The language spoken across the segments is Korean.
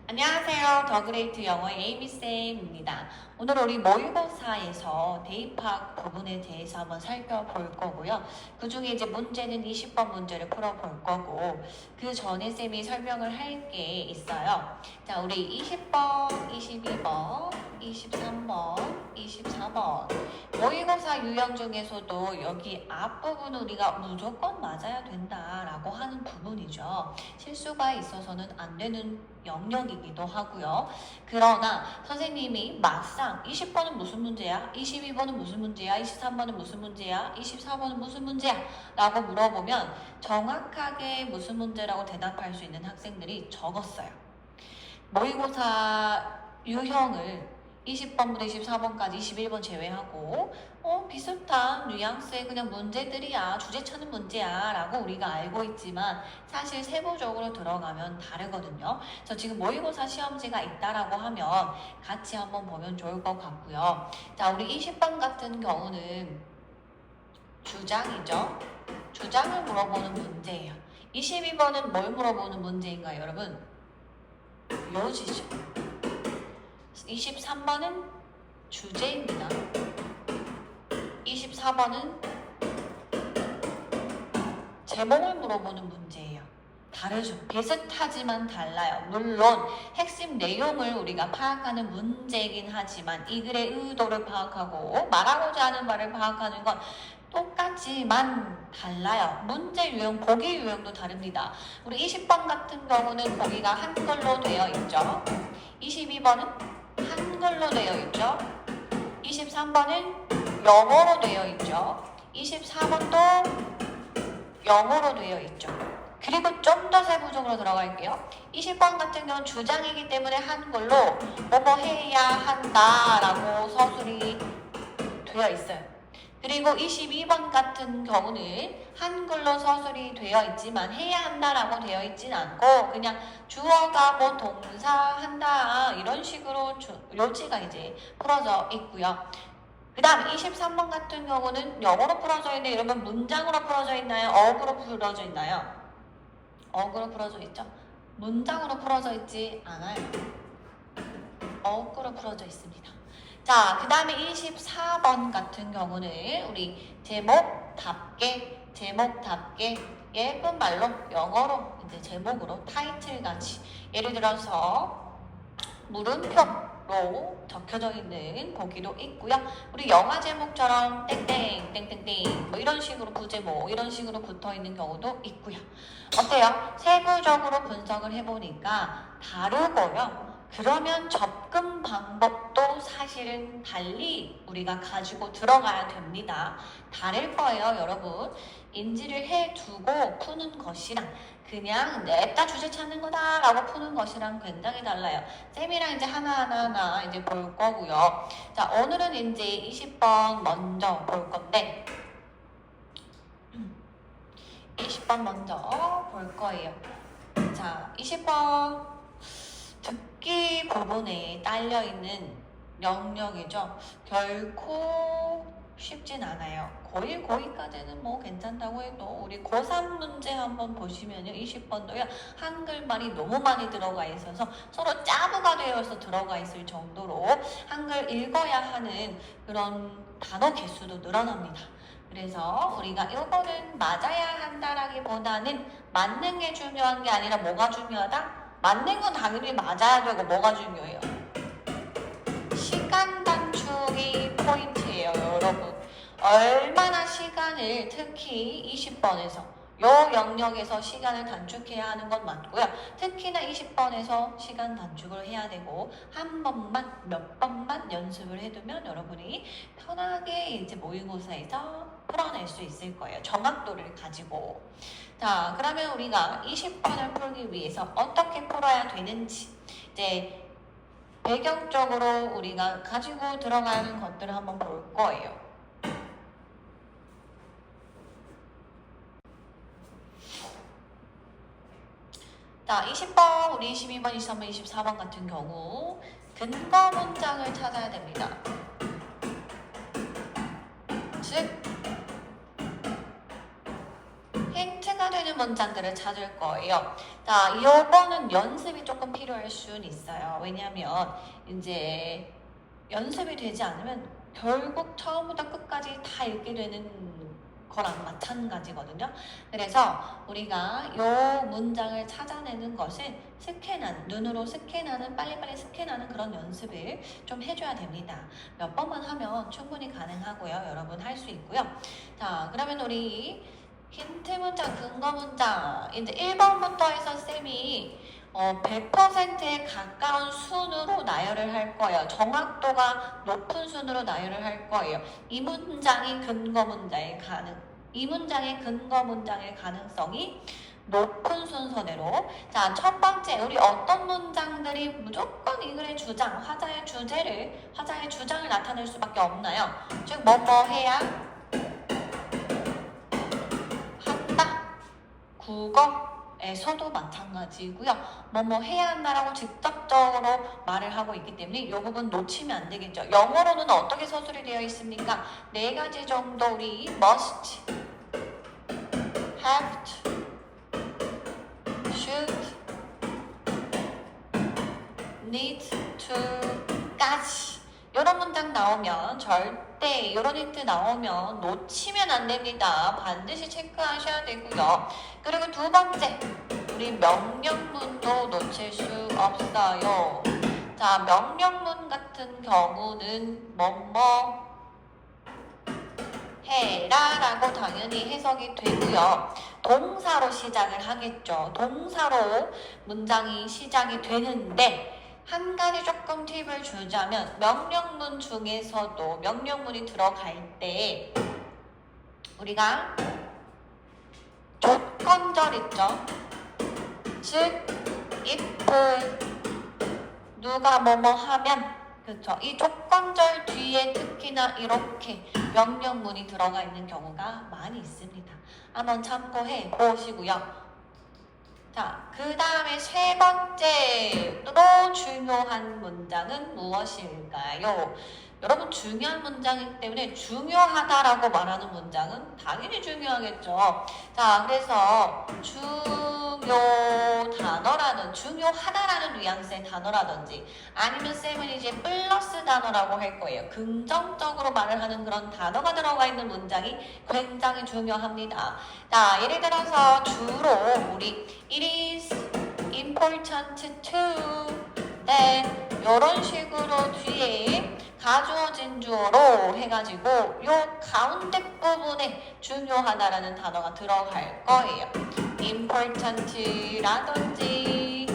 안녕하세요. 더그레이트 영어의 에이미쌤입니다. 오늘 우리 모의고사에서 대입학 부분에 대해서 한번 살펴볼 거고요. 그 중에 이제 문제는 20번 문제를 풀어볼 거고, 그 전에 쌤이 설명을 할 게 있어요. 자, 우리 20번, 22번, 23번, 24번. 모의고사 유형 중에서도 여기 앞부분은 우리가 무조건 맞아야 된다라고 하는 부분이죠. 실수가 있어서는 안 되는 영역이기도 하고요. 그러나 선생님이 막상 20번은 무슨 문제야? 22번은 무슨 문제야? 23번은 무슨 문제야? 24번은 무슨 문제야? 라고 물어보면 정확하게 무슨 문제라고 대답할 수 있는 학생들이 적었어요. 모의고사 유형을 20번부터 24번까지 21번 제외하고 비슷한 뉘앙스의 그냥 문제들이야, 주제 찾는 문제야 라고 우리가 알고 있지만 사실 세부적으로 들어가면 다르거든요. 그래서 지금 모의고사 시험지가 있다라고 하면 같이 한번 보면 좋을 것 같고요. 자, 우리 20번 같은 경우는 주장이죠. 주장을 물어보는 문제예요. 22번은 뭘 물어보는 문제인가요, 여러분? 요지죠. 23번은 주제입니다. 24번은 제목을 물어보는 문제예요. 다르죠. 비슷하지만 달라요. 물론 핵심 내용을 우리가 파악하는 문제이긴 하지만 이 글의 의도를 파악하고 말하고자 하는 말을 파악하는 건 똑같지만 달라요. 문제 유형, 보기 유형도 다릅니다. 우리 20번 같은 경우는 보기가 한글로 되어 있죠. 22번은 한글로 되어 있죠. 23번은 영어로 되어 있죠. 24번도 영어로 되어 있죠. 그리고 좀 더 세부적으로 들어갈게요. 20번 같은 경우는 주장이기 때문에 한글로 뭐뭐 해야 한다라고 서술이 되어 있어요. 그리고 22번 같은 경우는 한글로 서술이 되어 있지만 해야 한다라고 되어 있진 않고 그냥 주어가 뭐 동사 한다 이런 식으로 요지가 이제 풀어져 있고요. 그 다음 23번 같은 경우는 영어로 풀어져 있는데 이러면 문장으로 풀어져 있나요? 어구로 풀어져 있나요? 어구로 풀어져 있죠? 문장으로 풀어져 있지 않아요. 어구로 풀어져 있습니다. 자, 그 다음에 24번 같은 경우는 우리 제목답게 예쁜 말로 영어로 이제 제목으로 타이틀 같이 예를 들어서 물음표로 적혀져 있는 보기도 있고요. 우리 영화 제목처럼 땡땡 땡땡땡 뭐 이런 식으로 부제목 이런 식으로 붙어 있는 경우도 있고요. 어때요? 세부적으로 분석을 해보니까 다르고요. 그러면 접근 방법도 사실은 달리 우리가 가지고 들어가야 됩니다. 다를 거예요, 여러분. 인지를 해두고 푸는 것이랑 그냥 냅다 주제 찾는 거다라고 푸는 것이랑 굉장히 달라요. 쌤이랑 이제 하나하나 이제 볼 거고요. 자, 오늘은 이제 20번 먼저 볼 건데 20번 먼저 볼 거예요. 자, 20번 듣기 부분에 딸려있는 영역이죠. 결코 쉽진 않아요. 고1, 고2까지는 뭐 괜찮다고 해도 우리 고3 문제 한번 보시면요. 20번도요. 한글말이 너무 많이 들어가 있어서 서로 짜부가 되어서 들어가 있을 정도로 한글 읽어야 하는 그런 단어 개수도 늘어납니다. 그래서 우리가 이거는 맞아야 한다라기보다는 맞는 게 중요한 게 아니라 뭐가 중요하다? 맞는 건 당연히 맞아야 되고 뭐가 중요해요? 시간 단축이 포인트예요, 여러분. 얼마나 시간을 특히 20번에서 요 영역에서 시간을 단축해야 하는 건 맞고요. 특히나 20번에서 시간 단축을 해야 되고 한 번만 몇 번만 연습을 해두면 여러분이 편하게 이제 모의고사에서 풀어낼 수 있을 거예요. 정확도를 가지고. 자, 그러면 우리가 20번을 풀기 위해서 어떻게 풀어야 되는지 이제 배경적으로 우리가 가지고 들어가는 것들을 한번 볼 거예요. 자, 20번, 우리 22번, 23번, 24번 같은 경우 근거 문장을 찾아야 됩니다. 즉, 힌트가 되는 문장들을 찾을 거예요. 자, 이거는 연습이 조금 필요할 수는 있어요. 왜냐하면 이제 연습이 되지 않으면 결국 처음부터 끝까지 다 읽게 되는 거랑 마찬가지거든요. 그래서 우리가 이 문장을 찾아내는 것은 눈으로 스캔하는, 빨리빨리 스캔하는 그런 연습을 좀 해줘야 됩니다. 몇 번만 하면 충분히 가능하고요. 여러분 할 수 있고요. 자, 그러면 우리 힌트 문장, 근거 문장, 이제 1번부터 해서 쌤이 100%에 가까운 순으로 나열을 할 거예요. 정확도가 높은 순으로 나열을 할 거예요. 이 문장의 근거 문장의 가능성이 높은 순서대로. 자, 첫 번째, 우리 어떤 문장들이 무조건 이 글의 주장, 화자의 주장을 나타낼 수밖에 없나요? 즉, 뭐뭐 해야 한다. 국어에서도 마찬가지고요. 뭐뭐 해야 한다라고 직접적으로 말을 하고 있기 때문에 이 부분 놓치면 안 되겠죠. 영어로는 어떻게 서술이 되어 있습니까? 4가지 정도 우리 must, have to, should, need to까지 이런 문장 나오면 절대 이런 힌트 나오면 놓치면 안 됩니다. 반드시 체크하셔야 되고요. 그리고 두 번째, 우리 명령문도 놓칠 수 없어요. 자, 명령문 같은 경우는 뭐뭐 해라 라고 당연히 해석이 되고요. 동사로 시작을 하겠죠. 동사로 문장이 시작이 되는데 한 가지 조금 팁을 주자면 명령문 중에서도 명령문이 들어갈 때 우리가 조건절 있죠. 즉 if 누가 뭐뭐 하면, 그렇죠. 이 조건절 뒤에 특히나 이렇게 명령문이 들어가 있는 경우가 많이 있습니다. 한번 참고해 보시고요. 자, 그 다음에 세 번째로 중요한 문장은 무엇일까요? 여러분, 중요한 문장이기 때문에 중요하다라고 말하는 문장은 당연히 중요하겠죠. 자, 그래서 중요하다라는 뉘앙스의 단어라든지 아니면 쌤은 이제 플러스 단어라고 할 거예요. 긍정적으로 말을 하는 그런 단어가 들어가 있는 문장이 굉장히 중요합니다. 자, 예를 들어서 주로 우리 it is important to 이런 식으로 뒤에 가주어진 주어로 해가지고 요 가운데 부분에 중요하다라는 단어가 들어갈 거예요. important라든지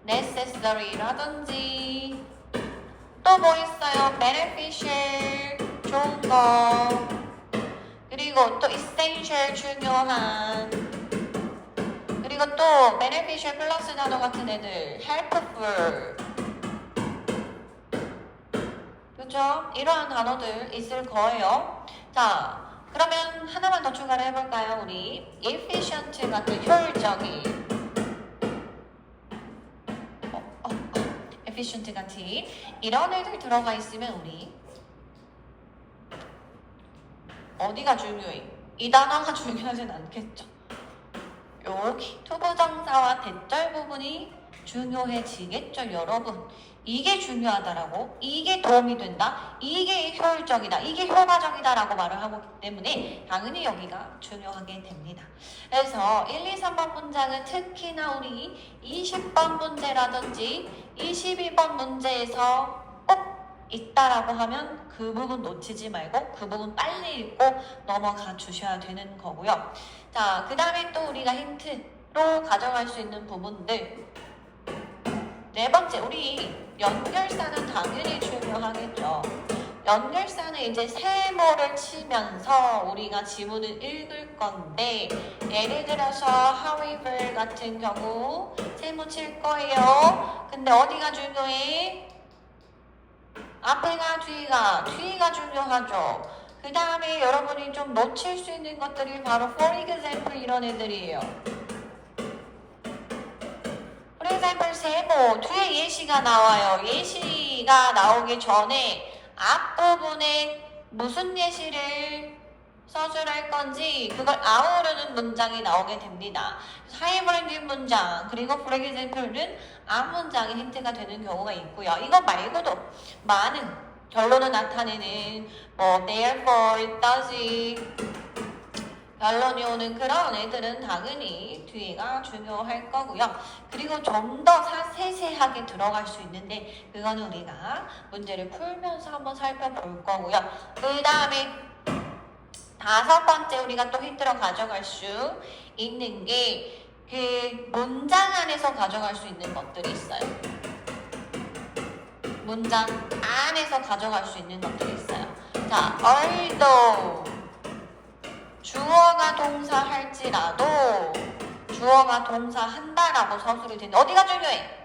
necessary라든지 또 뭐 있어요? beneficial, 좋은 거, 그리고 또 essential, 중요한, 그리고 또 beneficial 플러스 단어 같은 애들 helpful, 그죠? 이러한 단어들 있을 거예요. 자, 그러면 하나만 더 추가를 해볼까요? 우리 efficient 같은 효율적인, efficient 같은 이런 애들 들어가 있으면 우리 어디가 중요해? 이 단어가 중요하진 않겠죠. 여기 투부정사와 대절 부분이 중요해지겠죠, 여러분. 이게 중요하다라고, 이게 도움이 된다, 이게 효율적이다, 이게 효과적이다라고 말을 하고 있기 때문에 당연히 여기가 중요하게 됩니다. 그래서 1, 2, 3번 문장은 특히나 우리 20번 문제라든지 22번 문제에서 꼭 있다라고 하면 그 부분 놓치지 말고 그 부분 빨리 읽고 넘어가 주셔야 되는 거고요. 자, 그 다음에 또 우리가 힌트로 가져갈 수 있는 부분들, 네 번째, 우리 연결사는 당연히 중요하겠죠. 연결사는 이제 세모를 치면서 우리가 지문을 읽을 건데, 예를 들어서 however 같은 경우 세모 칠 거예요. 근데 어디가 중요해? 앞에가 뒤가 중요하죠. 그 다음에 여러분이 좀 놓칠 수 있는 것들이 바로 for example 이런 애들이에요. for example 세모 뒤에 예시가 나와요. 예시가 나오기 전에 앞부분에 무슨 예시를 서술할 건지 그걸 아우르는 문장이 나오게 됩니다. 하이브리드 문장 그리고 for example는 앞 문장이 힌트가 되는 경우가 있고요. 이거 말고도 많은 결론을 나타내는 therefore, does 결론이 오는 그런 애들은 당연히 뒤에가 중요할 거고요. 그리고 좀 더 세세하게 들어갈 수 있는데 그거는 우리가 문제를 풀면서 한번 살펴볼 거고요. 그 다음에 5번째 우리가 또 힌트로 가져갈 수 있는 게 그 문장 안에서 가져갈 수 있는 것들이 있어요. 문장 안에서 가져갈 수 있는 것들이 있어요. 자, although 주어가 동사 할지라도 주어가 동사 한다라고 서술이 되는데 어디가 중요해?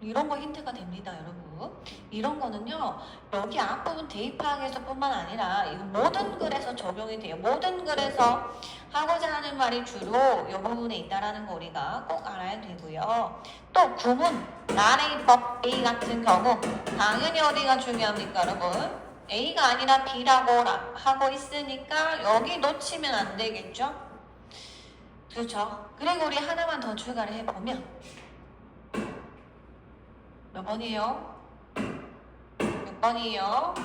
이런 거 힌트가 됩니다, 여러분. 이런 거는요, 여기 앞부분 대입학에서 뿐만 아니라 이거 모든 글에서 적용이 돼요. 모든 글에서 하고자 하는 말이 주로 이 부분에 있다라는 거 우리가 꼭 알아야 되고요. 또 구문, 나의 법 A 같은 경우 당연히 어디가 중요합니까, 여러분? A가 아니라 B라고 하고 있으니까 여기 놓치면 안 되겠죠? 그렇죠? 그리고 우리 하나만 더 추가를 해보면 몇 번이에요? 6번이에요.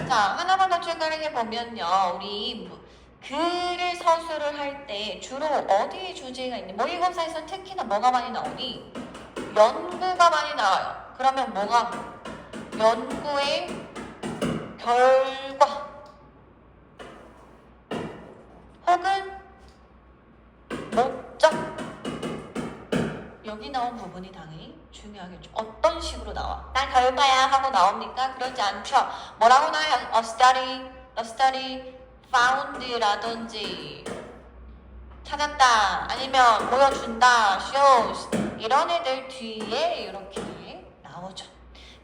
자, 하나만 더 추가를 해보면요. 우리 글을 서술을 할 때 주로 어디에 주제가 있니? 모의고사에서 특히나 뭐가 많이 나오니? 연구가 많이 나와요. 그러면 뭐가? 연구의 결과 혹은 목적 여기 나온 부분이 당연히 중요하겠죠. 어떤 식으로 나와? 난 결과야 하고 나옵니까? 그렇지 않죠. 뭐라고 나와요? the study found라든지 찾았다 아니면 보여준다 shows 이런 애들 뒤에 이렇게 나오죠.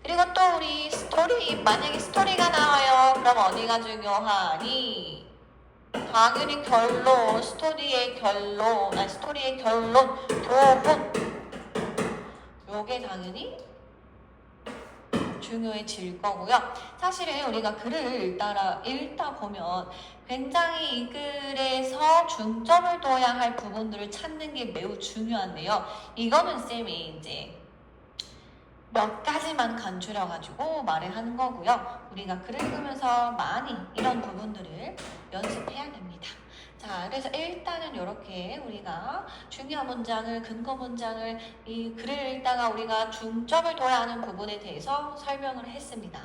그리고 또 우리 스토리 만약에 스토리가 나와요. 그럼 어디가 중요하니? 당연히 결론, 스토리의 결론, 교훈 요게 당연히 중요해질 거고요. 사실은 우리가 글을 읽다 보면 굉장히 이 글에서 중점을 둬야 할 부분들을 찾는 게 매우 중요한데요. 이거는 쌤이 이제 몇 가지만 간추려가지고 말을 하는 거고요. 우리가 글을 읽으면서 많이 이런 부분들을 연습해야 됩니다. 자, 그래서 일단은 이렇게 우리가 중요한 문장을, 근거 문장을 이 글을 읽다가 우리가 중점을 둬야 하는 부분에 대해서 설명을 했습니다.